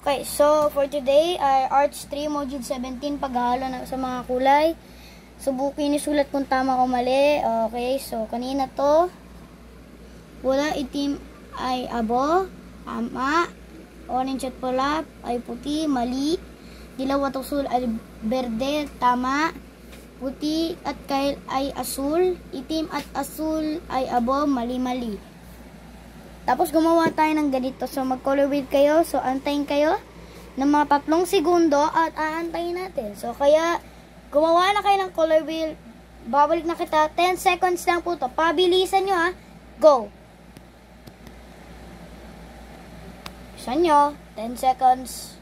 Okay, so for today ay Arts 3 Module 17 paghahalo sa mga kulay. Subukin isulat kung tama o mali. Okay, so kanina to pula, itim ay abo, tama. Orange at pula ay puti, mali. Dilaw at asul ay berde, tama. Puti at kail ay asul, itim at asul ay abo, mali. Tapos gumawa tayo ng ganito. So mag-color wheel kayo. So antayin kayo ng mga 3 segundo at aantayin natin. So kaya gumawa na kayo ng color wheel. Babalik na kita. 10 seconds lang po to. Pabilisan nyo ha. Go. Bilisan nyo. 10 seconds.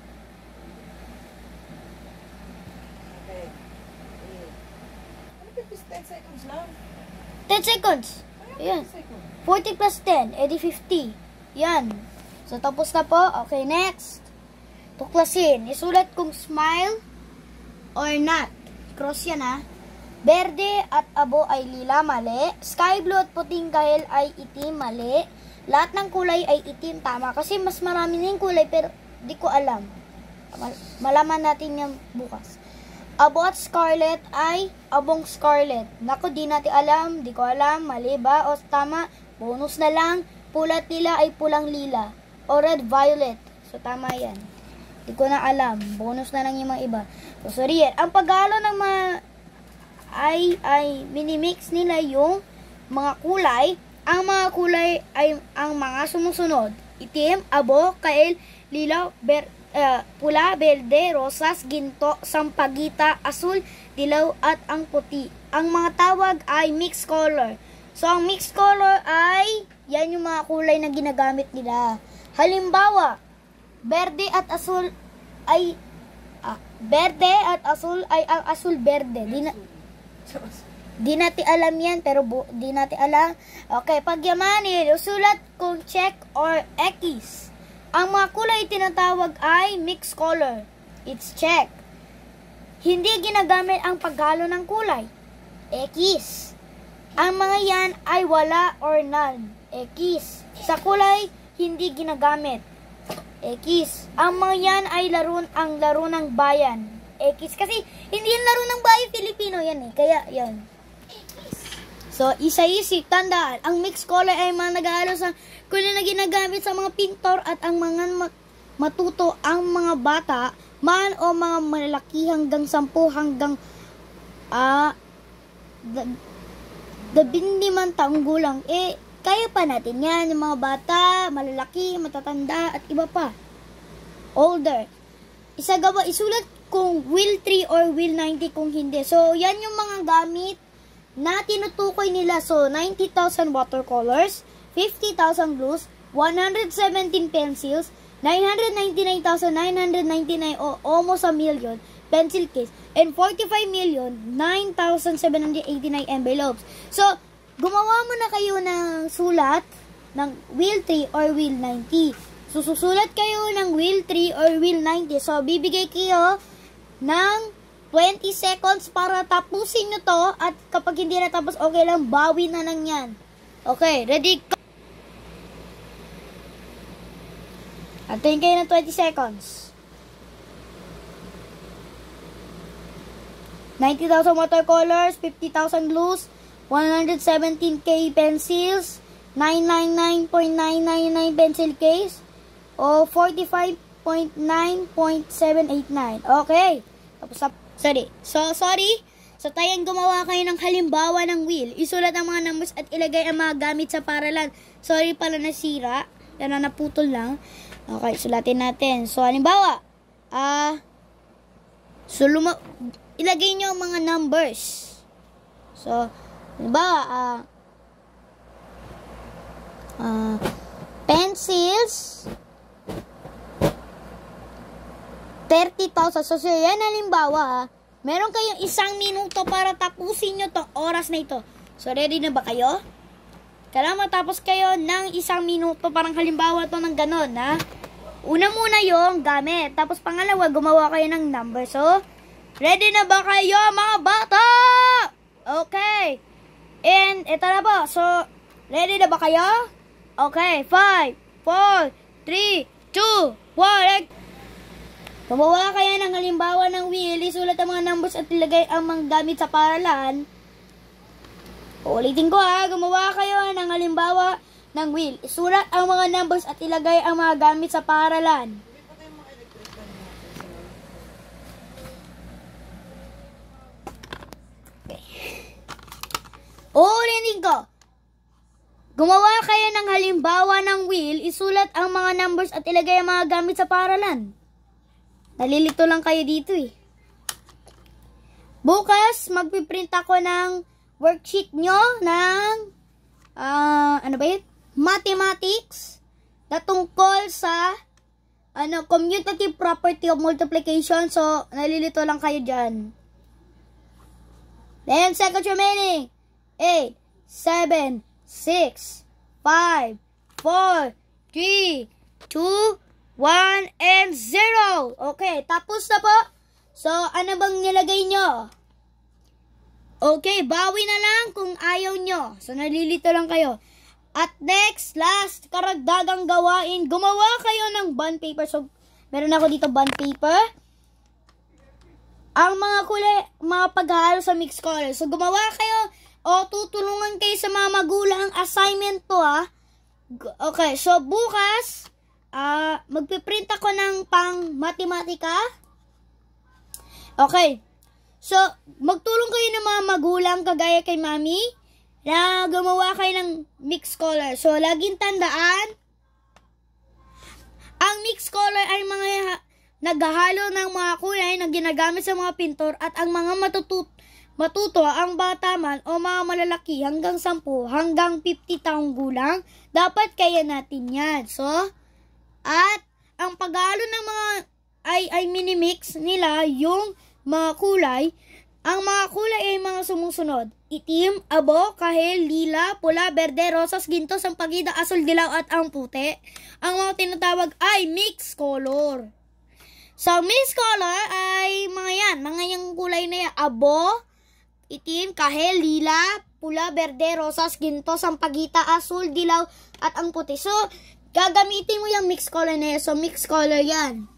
Okay. Ano 10 seconds lang? 10 seconds. Ayan. 40 plus 10, edi 50. Yan. So, tapos na po. Okay, next. Tuklasin. Isulat kung smile or not. Cross yan, ha. Berde at abo ay lila, mali. Sky blue at puting kahil ay itim, mali. Lahat ng kulay ay itim, tama. Kasi mas marami na yung kulay, pero di ko alam. Malaman natin yan bukas. Abo at scarlet ay abong scarlet. Naku, di natin alam. Di ko alam. Mali ba? O tama? Bonus na lang, pula at lila ay pulang lila. O red violet. So, tama yan. Hindi ko na alam. Bonus na lang yung mga iba. So, sorry yan. Ang paghalo ng mga ay minimix nila yung mga kulay. Ang mga kulay ay ang mga sumusunod. Itim, abo, kail, lila, pula, berde, rosas, ginto, sampagita, asul, dilaw, at ang puti. Ang mga tawag ay mixed color. So, ang mixed color ay, yan yung mga kulay na ginagamit nila. Halimbawa, berde at asul ay ang asul berde. Di natin alam yan, pero di natin alam. Okay, pag yamanin, usulat kung check or X. Ang mga kulay tinatawag ay mixed color. It's check. Hindi ginagamit ang paghalo ng kulay. X. Ang mga yan ay wala or none. X. Sa kulay, hindi ginagamit. X. Ang mga yan ay laro ng bayan. X. Kasi hindi yan laro ng bayan, Filipino yan eh. Kaya yan. So, isa-isip, tandaan. Ang mixed color ay mga nag-aaral sa kulay na ginagamit sa mga pintor at ang mga matuto ang mga bata, man o mga malalaki hanggang 10 hanggang 15 taong gulang, kaya pa natin yan. Yung mga bata, malalaki, matatanda, at iba pa. Older. Isulat kung wheel 3 or wheel 90 kung hindi. So, yan yung mga gamit na tinutukoy nila. So, 90,000 watercolors, 50,000 glues, 117 pencils, 999,999 o almost a million pencil case, and 45,009,789 envelopes. So, gumawa mo na kayo ng sulat ng wheel 3 or wheel 90. So, susulat kayo ng wheel 3 or wheel 90. So, bibigay kayo ng 20 seconds para tapusin nyo to. At kapag hindi na tapos, okay lang, bawi na lang yan. Okay, ready? Antayin kayo ng 20 seconds. 90,000 watercolors, 50,000 glues, 117K pencils, 999.999 pencil case, o 45.9.789. Okay. Tapos, sorry. So, tayong gumawa kayo ng halimbawa ng wheel. Isulat ang mga numbers at ilagay ang mga gamit sa paralan. Sorry pala nasira. Yan na naputol lang. Okay, sulatin natin. So, halimbawa, ilagay nyo ang mga numbers. So, halimbawa, pencils, 30,000. So, yan halimbawa, meron kayong 1 minuto para tapusin nyo tong oras na ito. So, ready na ba kayo? Kailangan matapos kayo ng 1 minuto. Parang halimbawa to ng ganon, ha? Una muna yung gamit. Tapos pangalawa, gumawa kayo ng number. So, ready na ba kayo, mga bata? Okay. And, ito na po. So, ready na ba kayo? Okay. 5, 4, 3, 2, 1. Gumawa kaya ng halimbawa ng wheel, isulat ang mga numbers at ilagay ang mga gamit sa paralan. Ulitin ko gumawa kayo ng halimbawa ng wheel, isulat ang mga numbers at ilagay ang mga gamit sa paralan. Okay. Ulitin ko. Gumawa kayo ng halimbawa ng wheel, isulat ang mga numbers at ilagay ang mga gamit sa paralan. Nalilito lang kayo dito Bukas, magpiprint ako ng worksheet nyo ng, mathematics na tungkol sa, commutative property of multiplication. So, nalilito lang kayo dyan. 10 seconds remaining. 8, 7, 6, 5, 4, 3, 2, 1, and 0. Okay, tapos na po. So, ano bang nilagay nyo? Okay, bawi na lang kung ayaw nyo. So, nalilito lang kayo. At next, last, karagdagang gawain, gumawa kayo ng bond paper. So, meron ako dito bond paper. Ang mga kulay, mga paghahalo sa mixed color. So, gumawa kayo o tutulungan kayo sa mga magulang. Assignment to Okay, so bukas, magpiprint ako ng pang matematika. Okay. So, magtulong kayo ng mga magulang kagaya kay mami na gumawa kayo ng mixed color. So, laging tandaan, ang mixed color ay mga naghahalo ng mga kulay na ginagamit sa mga pintor at ang mga matuto ang bata man o mga malalaki hanggang 10 hanggang 50 taong gulang, dapat kaya natin yan. So, at ang paghalo ng mga ay minimix nila yung mga kulay. Ang mga kulay ay mga sumusunod: itim, abo, kahel, lila, pula, berde, rosas, ginto, sampagita, asul, dilaw at ang puti. Ang mga tinatawag ay mixed color. So, mixed color ay mga yung kulay na yan: abo, itim, kahel, lila, pula, berde, rosas, ginto, sampagita, asul, dilaw at ang puti. So, gagamitin mo yung mixed color na yan. So, mixed color yan.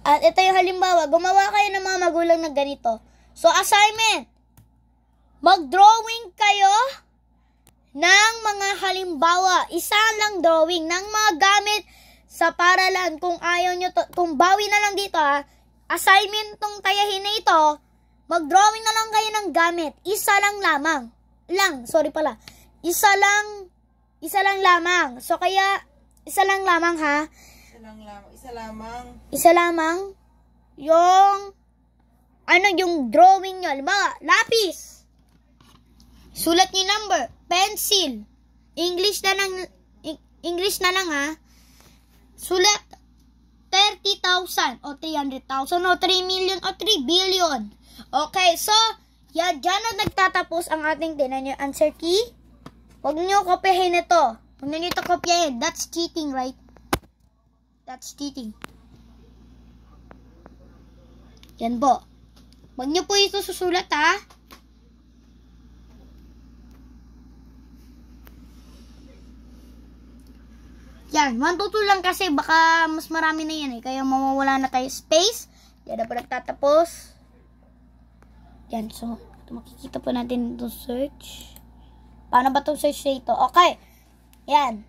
At ito yung halimbawa. Gumawa kayo ng mga magulang na ganito. So, assignment. Mag-drawing kayo ng mga halimbawa. Isa lang drawing ng mga gamit sa paralan. Kung ayaw nyo to, kung bawi na lang dito assignment tong tayahin na ito, mag-drawing na lang kayo ng gamit. Isa lang lamang. Isa lang lamang. So, kaya, isa lang lamang Isa lamang. Yung drawing nyo. Halimbawa, lapis. Sulat nyo number. Pencil. English na lang Sulat 30,000 o 300,000 o 3 million o 3 billion. Okay, so, dyan na nagtatapos ang ating tinan yung answer key. Huwag nyo kopyahin ito. Huwag nyo ito kopyahin. That's cheating, right? That's cheating. Yan po. Huwag nyo po ito susulat, Yan. 1 to 2 lang kasi baka mas marami na yan Kaya mawawala na tayo space. Yan na po nagtatapos. Yan. So, ito makikita po natin ito search. Paano ba itong search na ito? Okay. Yan.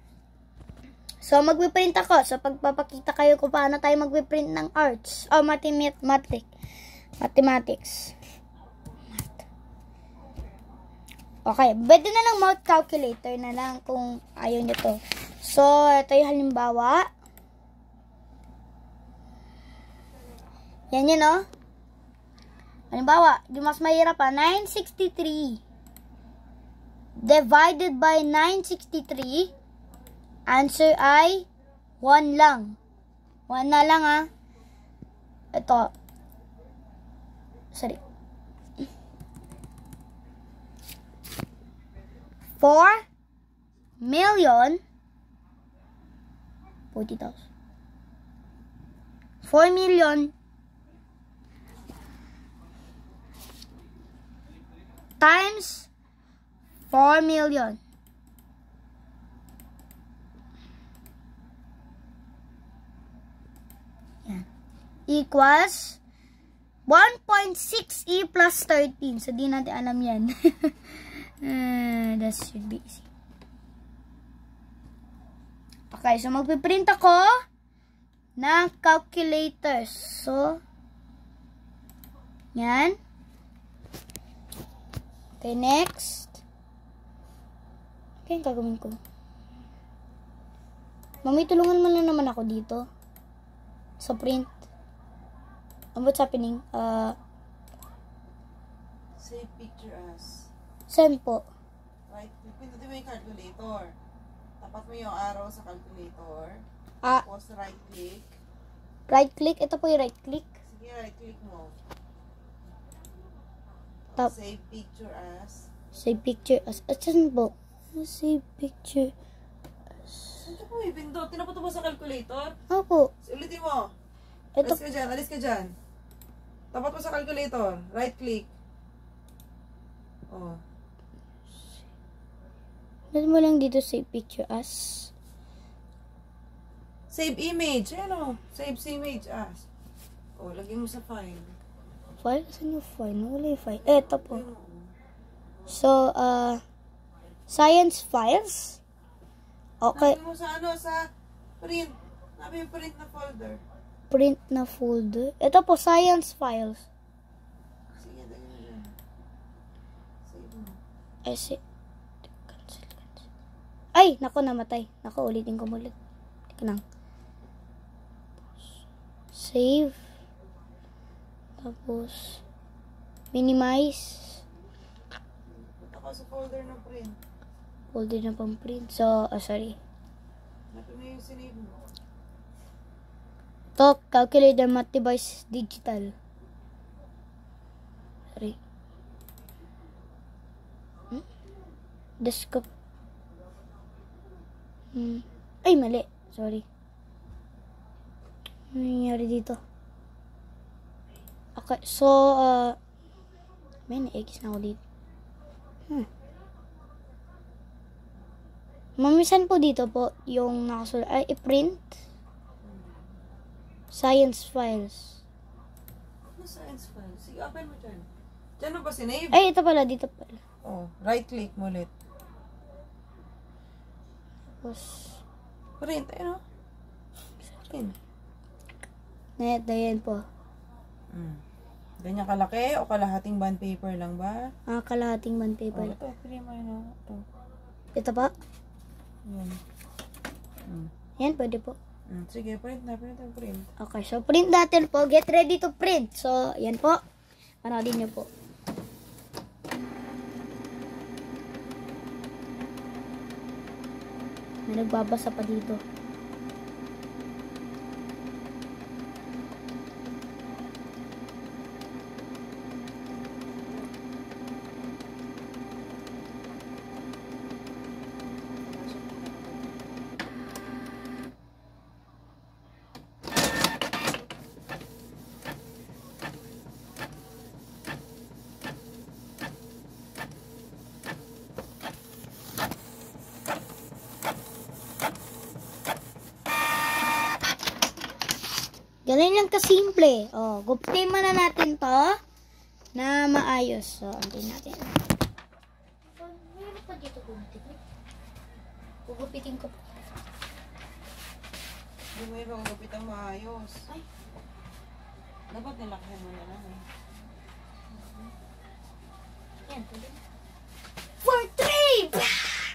So, magpiprint ako. So, pagpapakita kayo kung paano tayo magpiprint ng arts. O, mathematics. Okay. Pwede na lang math calculator na lang kung ayaw nyo to. So, ito yung halimbawa. Yan yun, Halimbawa, yung mas mahirap 963 divided by 963. Answer ay 1 lang. 1 na lang, Ito. Sorry. 4,040,000. 4 million times 4 million. equals 1.6e plus 13. So, di natin alam yan. That should be easy. Okay, so magpiprint ako ng calculators. So, yan. Okay, next. Okay, gagawin ko. Mami, tulungan mo lang naman ako dito. So, print. What's happening? Save picture as. Saan po? Right, pindutin mo yung calculator. Tapat mo yung arrow sa calculator. Ah. Tapos right click. Right click? Ito po yung right click. Sige, right click mo. Tap. Save picture as. Save picture as. Saan po? Save picture. Saan ka po ipindot? Tinapat mo sa calculator? Opo. Ulitin mo. Ito. Alis ka dyan. Tapat mo sa calculator. Right click. Oh. Dito mo lang dito save picture as. Save image. Ayan o. Save image as. Oh, lagyan mo sa file. File? Saan yung file? Wala yung file. Ito po. Ayun, oh. So, science files. Okay. Lagyan mo sa sa print. Nabi yung print na folder. Print na folder. Ito po, science files. Sige, lagyan mo dyan. Save mo. Cancel. Ay, nako, namatay. Nako, ulitin ko ulit. Teka lang. Save. Tapos, minimize. Punta ka sa folder na print. Folder na pang print. So, sorry. Napi mo yung sinave mo. To, calculate the math device digital. Sorry. Desktop. Ay, mali. Sorry. Ano nangyari dito? Okay, so, may na-X na ako dito. Mamisan po dito po yung nakasulat. Ay, i-print. Science files. Ano science file? Sige, open mo dyan. Dyan mo ba sinave? Ay, ito pala. Dito pala. Oh, right click mo ulit. Tapos, Print, ayun o. Print. net, ayan po. Ganyan kalaki o kalahating bond paper lang ba? Kalahating bond Oh, paper. ito, print mo yun o. Ito. Ito pa. Yan. Yan, pwede po. Sige, print na, print. Okay, so print natin po. Get ready to print. So, yan po. Panoodin nyo po. May nagbabasa pa dito. Ganun lang kasimple. Oh, gupitin muna natin to na maayos. So, antin natin. Meron pa dito gupitin. Gugupitin ko. Hindi mo yung magagupit ang maayos. Ay. Dapat nilakyan mo na lang eh. Yan, pwede. 4-3!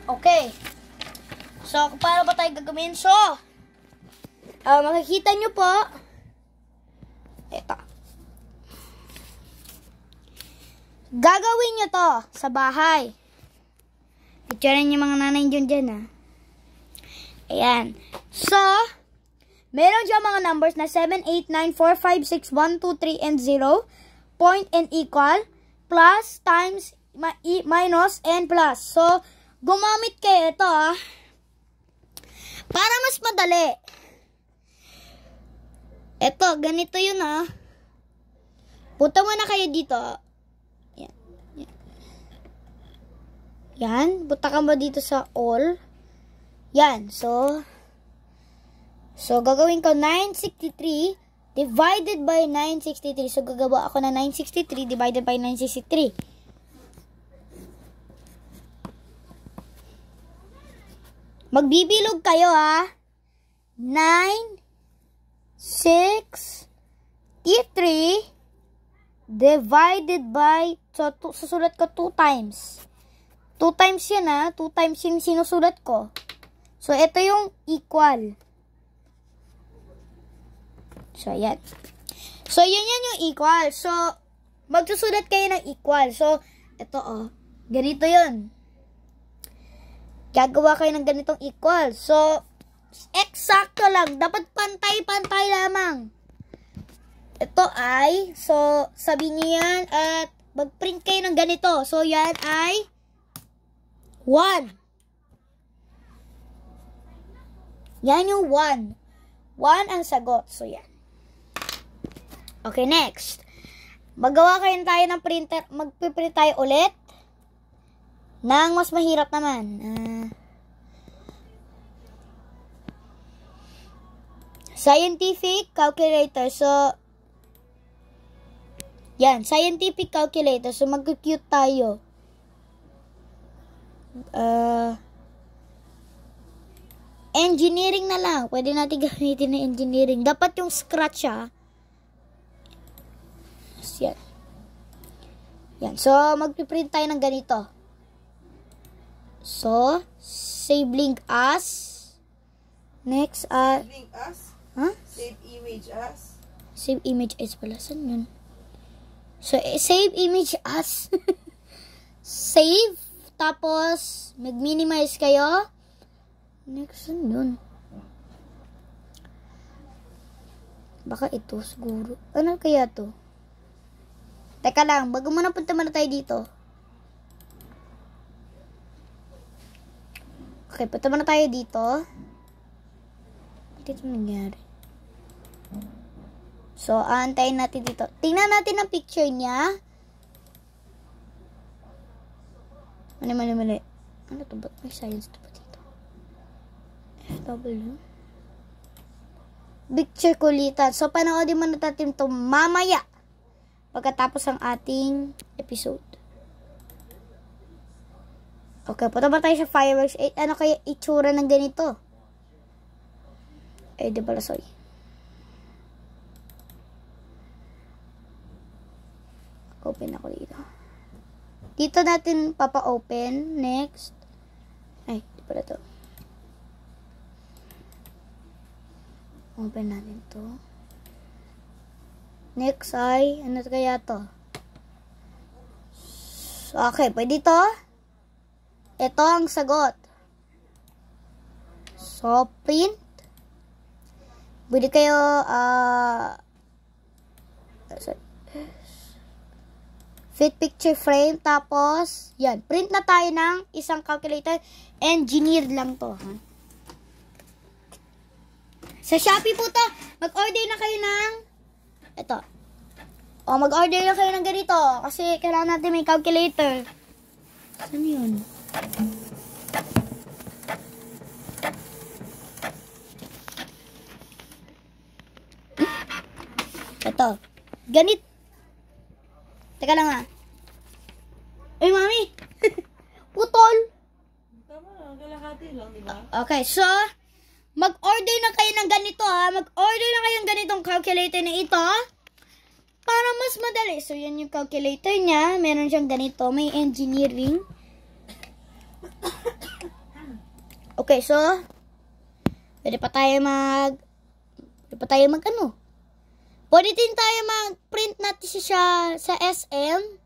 Okay. So, paano ba tayo gagawin? So, makikita nyo po. Ito. Gagawin nyo to sa bahay. Picturean nyo mga nanay dyan dyan, ha. Ayan. So, meron siya mga numbers na 7, 8, 9, 4, 5, 6, 1, 2, 3, and 0. Point and equal. Plus, times, minus, and plus. So, gumamit kayo ito para mas madali. Ito, ganito yun Punta muna kayo dito. Yan. Yan. Punta ka mo dito sa all. Yan. So, gagawin ko 963 divided by 963. So, gagawa ako na 963 divided by 963. Magbibilog kayo 9, 6, 3 divided by, so susulat ko 2 times. 2 times yan 2 times yung sinusulat ko. So, ito yung equal. So, yan. So, yan yung equal. So, magsusulat kayo ng equal. So, ito ganito yun. Gagawa kayo ng ganitong equal. So, eksakto lang. Dapat pantay-pantay lamang. Ito ay, so, sabihin nyo yan at mag-print kayo ng ganito. So, yan ay 1. Yan yung 1. 1 ang sagot. So, yan. Okay, next. Magawa kayo tayo ng printer. Mag-print tayo ulit. Nang mas mahirap naman. Scientific calculator. So, yan, scientific calculator. So, mag-cute tayo. Engineering na lang. Pwede natin gamitin na engineering. Dapat yung scratch Yan. Yan. So, mag-print tayo ng ganito. So, save link as. Next, Save link as? Save image as? Save image as pala. Saan yun? So, save image as. Save. Tapos, mag-minimize kayo. Next, saan yun? Baka ito, siguro. Ano kaya to? Teka lang, bago muna punta muna tayo dito. Okay, punta muna tayo dito. Bakit ito nangyari? So, aantayin natin dito. Tingnan natin ang picture niya. Mali. Ano to? Ba't may science to ba dito? FW. Picture kulitan. So, panoodin muna natin ito mamaya. Pagkatapos ang ating episode. Okay, punta ba tayo sa fireworks? Ano kaya itsura ng ganito? Di pala, sorry. Open ako dito. Dito natin papa-open. Next. Di pala to. Open natin to. Next ay, ano kaya to? Okay, pwede to. Ito ang sagot. So, print. Pwede kayo, fit picture frame, tapos, yan, print na tayo ng isang calculator. Engineer lang to, Sa Shopee po to, mag-order na kayo ng, ito. Mag-order na kayo ng ganito, kasi kailangan natin may calculator. Saan yun? Ito. Ganit. Teka lang Uy, mami. Putol. Tama, galahati lang, di ba? Okay, so, mag-order na kayo ng ganito, Mag-order na kayo ng ganitong calculator na ito. Para mas madali. So, yan yung calculator niya. Meron siyang ganito. May engineering. Okay, so, pwede pa tayo mag Pwede din tayo mag-print natin siya sa SM.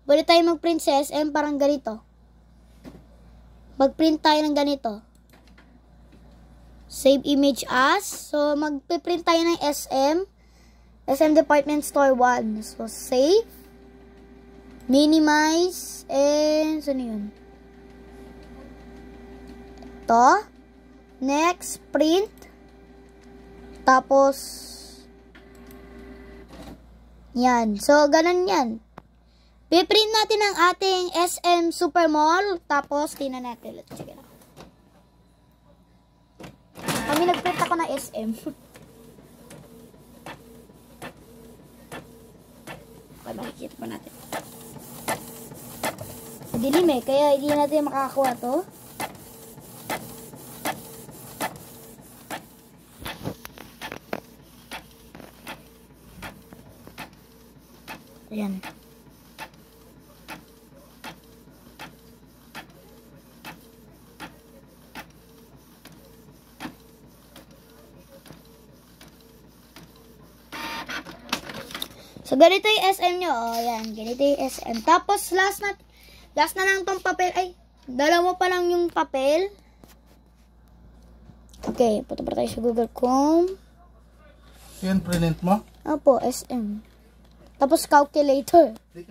Pwede tayo mag-print sa SM parang ganito. Mag-print tayo ng ganito. Save image as. So, magpiprint tayo ng SM Department Store 1. So, save. Minimize. And, saan yun? Ito. Next, print. Tapos, yan. So, ganun yan. Piprint natin ang ating SM Supermall. Tapos, tingnan natin. Let's check it out. Kami nagprint ako na SM. Okay, makikita pa natin. Dilim eh, kaya hindi natin makakakuha to. Ayan. So, ganito yung SM nyo. O, yan. Ganito yung SM. Tapos, last na lang tong papel. Ay, dalawa pa lang yung papel. Okay, punta pa tayo sa Google Chrome. Yan, print mo? Opo, SM. Tapos, calculator. Di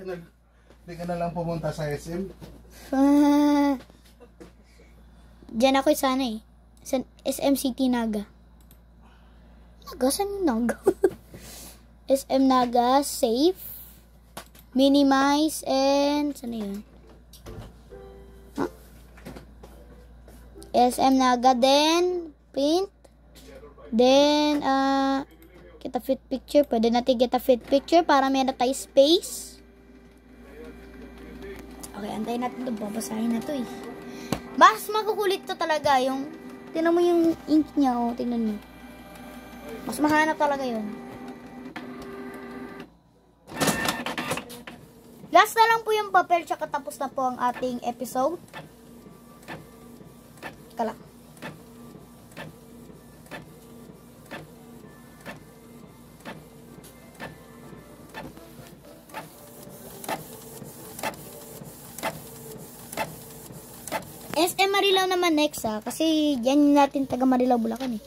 ka na lang pumunta sa SM? Diyan ako sana eh. Sa SM City Naga. Naga? Saan yung Naga? SM Naga, save, minimize, and saan yun? Huh? SM Naga, then print, then get a fit picture. Pwede natin get a fit picture para meron tayo space. Okay, antayin natin ito. Babasahin na ito eh. Mas makukulit to talaga yung, tingnan mo yung ink niya, oh, tingnan mo. Mas mahana talaga yun. Last na lang po yung papel, tsaka tapos na po ang ating episode. Kala. SM Marilao naman next kasi yan natin taga Marilao, Bulacan eh.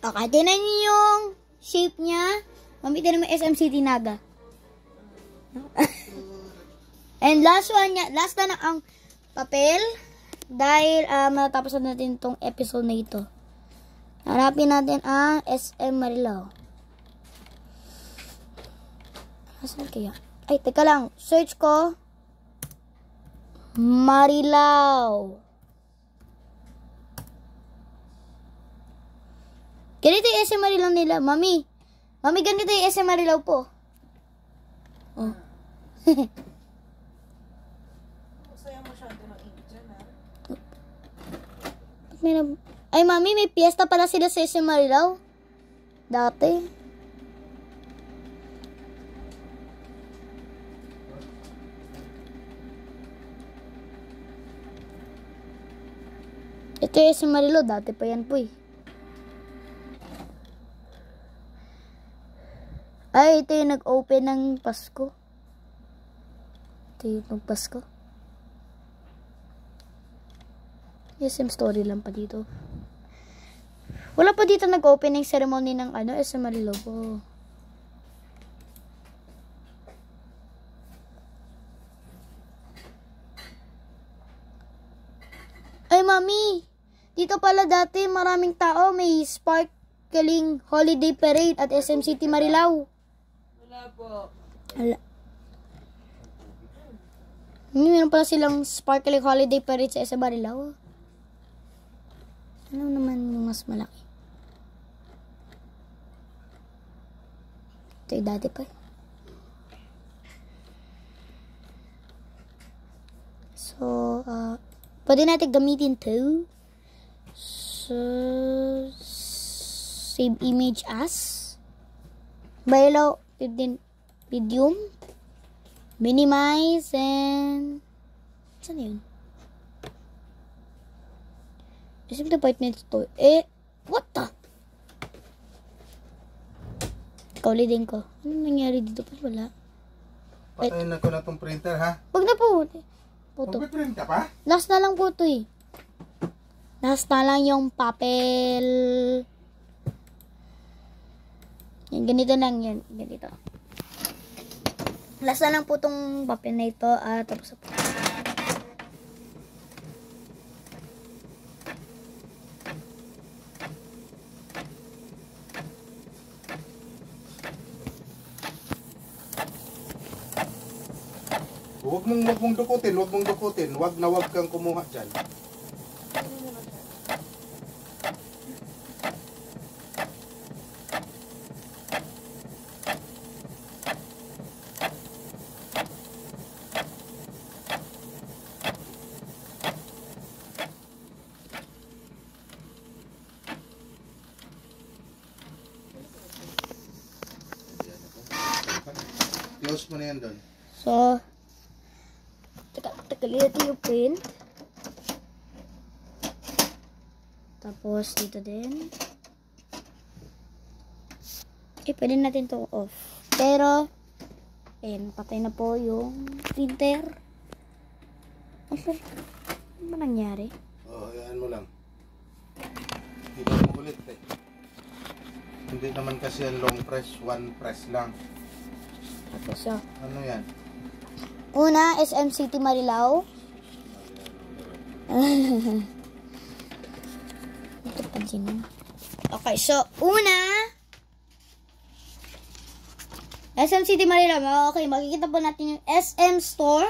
Okay, tinan niyo yung shape niya. Mami, tinan mo SM City Naga. And last na ang papel. Dahil matapos na natin itong episode na ito. Hanapin natin ang SM Marilao. Asan kaya? Ay, teka lang. Search ko. Marilao. Ganito yung SM Marilao nila. Mami, ganito yung SM Marilao po. Oh. Masaya masyado ng ink dyan, ha? Ay, Mami, may piyesta pala sila sa SM Marilao. Dati. Ito yung SM Marilao. Dati pa yan po eh. Ay, ito yung nag-open ng Pasko. Ito yung nag-Pasko. SM story lang pa dito. Wala pa dito nag-open ng ceremony ng SM Marilao po. Ay, Mami! Dito pala dati maraming tao. May sparkling holiday parade at SM City Marilao. Wala po. Wala. Meron pala silang sparkling holiday parade sa SM Marilao. Ano naman yung mas malaki? Ito yung dati pa. So, pwede natin gamitin to. So, save image as. Marilao, medium. Minimize and... Saan yun? SM Department Store. What the? Ikaw, ulitin ko. Ano nangyari dito? Wala. Patayin na ko na tong printer, ha? Wag na po. Puto. Magpiprint ka pa? Last na lang po ito eh. Last na lang yung papel. Yan, ganito lang yan. Ganito. Last na lang po itong papel na ito. Tapos po. Huwag mong dukutin, huwag mong dukutin. Huwag na huwag kang kumuha dyan. Close mo na yan doon. So, lihat yung print. Tapos, dito din. Pwede natin to off. Pero, patay na po yung printer. Ano ba nangyari? Hayaan mo lang. Hindi mo ulit eh. Hindi naman kasi yan long press, one press lang. Tapos, Ano yan? una, SM City Marilao. Ito pansin mo. Okay, so, una, SM City Marilao. Okay, makikita po natin yung SM Store.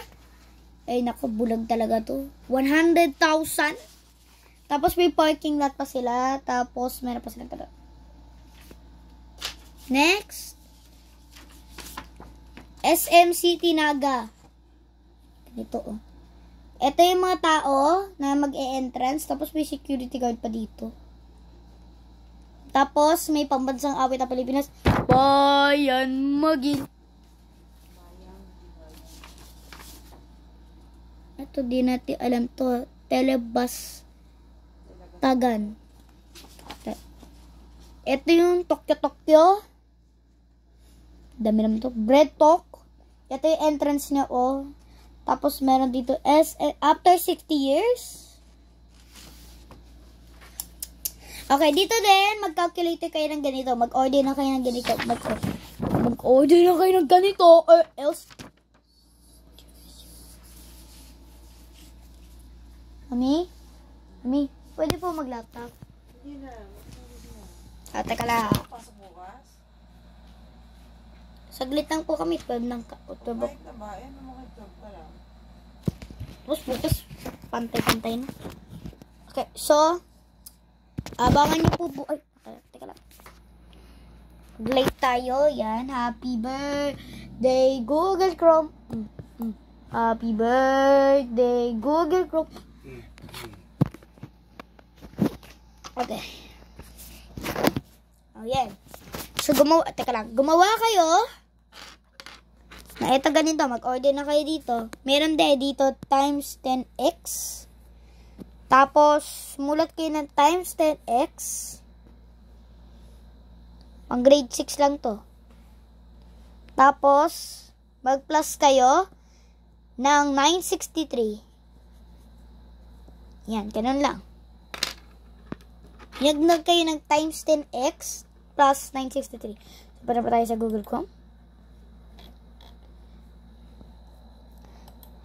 Ay, naku, bulag talaga to. 100,000. Tapos, may parking lot pa sila. Tapos, meron pa sila pala. Next, SM City Naga. Dito, Ito yung mga tao na mag-e-entrance. Tapos may security guard pa dito. Tapos may pambansang awit na Pilipinas. Bayan Maging. Ito di natin alam to. Telebus Tagan. Ito yung Tokyo. Dami naman to. Bread Talk. Ito yung entrance niya, Tapos, meron dito, after 60 years. Okay, dito din, mag-calculate kayo ng ganito. Mag-order na kayo ng ganito. Mag-order na kayo ng ganito, or else. Mami, pwede po mag-laptop? Hindi na. Teka lang. Pasok bukas? Saglit lang po kami. 12 ng turbo. Kahit na ba? Ano mo kayo pa lang? Tapos bukas, pantay-pantay na. Okay, so, abangan nyo po ay, teka lang. Late tayo, yan. Happy birthday, Google Chrome. Happy birthday, Google Chrome. Okay. Yan. So, gumawa kayo. Na ito ganito, mag-order na kayo dito. Meron dito times 10x. Tapos, mulat kayo ng times 10x. Pang grade 6 lang to. Tapos, mag-plus kayo ng 963. Yan, ganun lang. Yagnog kayo ng times 10x plus 963. So, para pa tayo sa Google Chrome.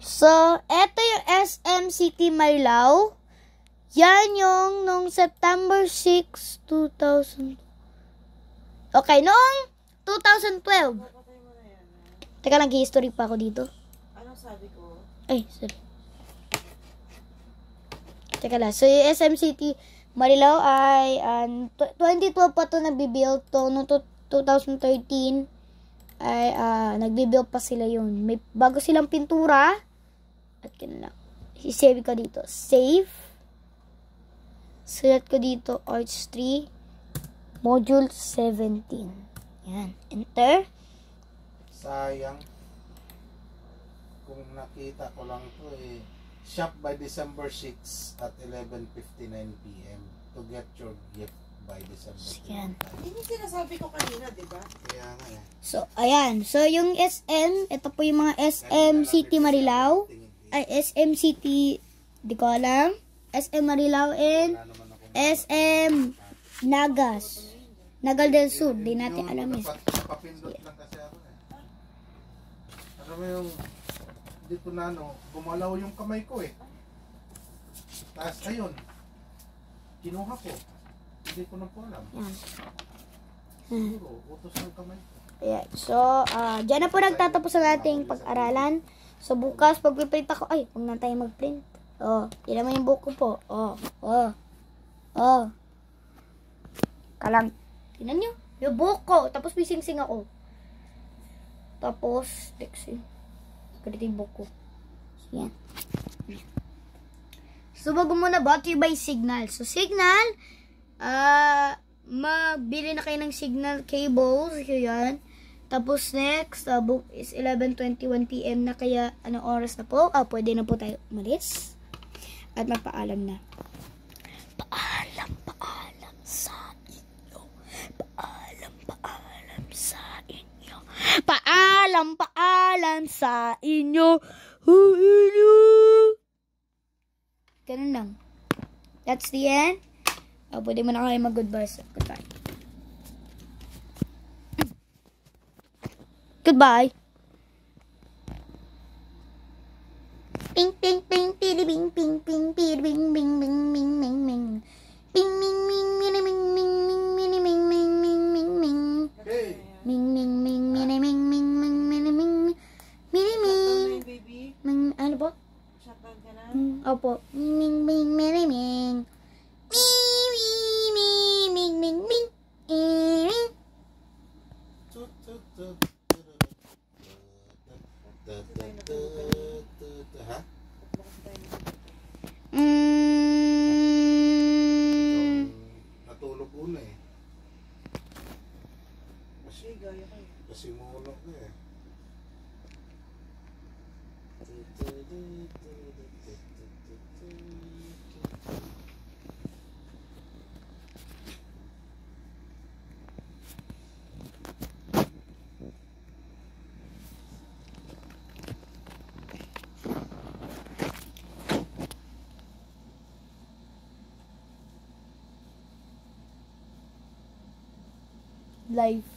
So, eto yung SM City Marilao. Yan yung nung September 6, 2000. Okay, noong 2012. Teka lang, history pa ako dito. Anong sabi ko? Ay, sorry. Teka lang. So, yung SM City Marilao ay 2012 pa ito nagbibuild to. Noong 2013 ay nagbibuild pa sila yun. May bago silang pintura. At ganun lang. I-save ko dito. Save. Sulat ko dito. Arch 3. Module 17. Yan. Enter. Sayang. Kung nakita ko lang to Shop by December 6 at 11:59 p.m. to get your gift by December Yan. 25. Yun yung sinasabi ko kanina, di ba? Kaya nga eh. So, ayan. So, yung SM, ito po yung mga SM City Marilao. Ay, SM City, di ko alam. SM Marilao and Wala naman akong SM Nagas. Nagal del Sur. Di natin alam eh. Papindot lang kasi ako eh. Ano mo yung dito na ano, gumalaw yung kamay ko eh. Tapos ayun, kinuha ko. Hindi ko na po alam. Yan. Siguro, utos ng kamay ko. Ayan. So, dyan na po nagtatapos ang ating pag-aralan. So, bukas, pag-print ako, ay, huwag na tayo mag-print. Oh, yun naman yung book ko po. Kalang, tinan nyo, yung book ko. Tapos may sing-sing ako. Tapos, Dexy. Ganito yung book ko. So, yan. So, bago muna, brought to you by Signal. So, Signal, magbili na kayo ng signal cables. Yan. Tapos next, book is 11:21 p.m. na, kaya anong oras na po? Pwede na po tayo umalis. At magpaalam na. Paalam sa inyo. Paalam sa inyo. Paalam sa inyo. Ganun lang. That's the end. Pwede mo na kayo mag-goodbye. Goodbye. Goodbye. Ping ping ping ping ping ping ping ping ping ping ping ping ping ping ping ming ming ming ming ming ming ming ming ming ming ming ming Hey! ming ming ming ming ming ming ming ming ming ming ming Baby, ming ano po? shutdown ka na. Opo. Ming ming ming ming Ha? Natulog una eh. Kasi mulo ko eh. life.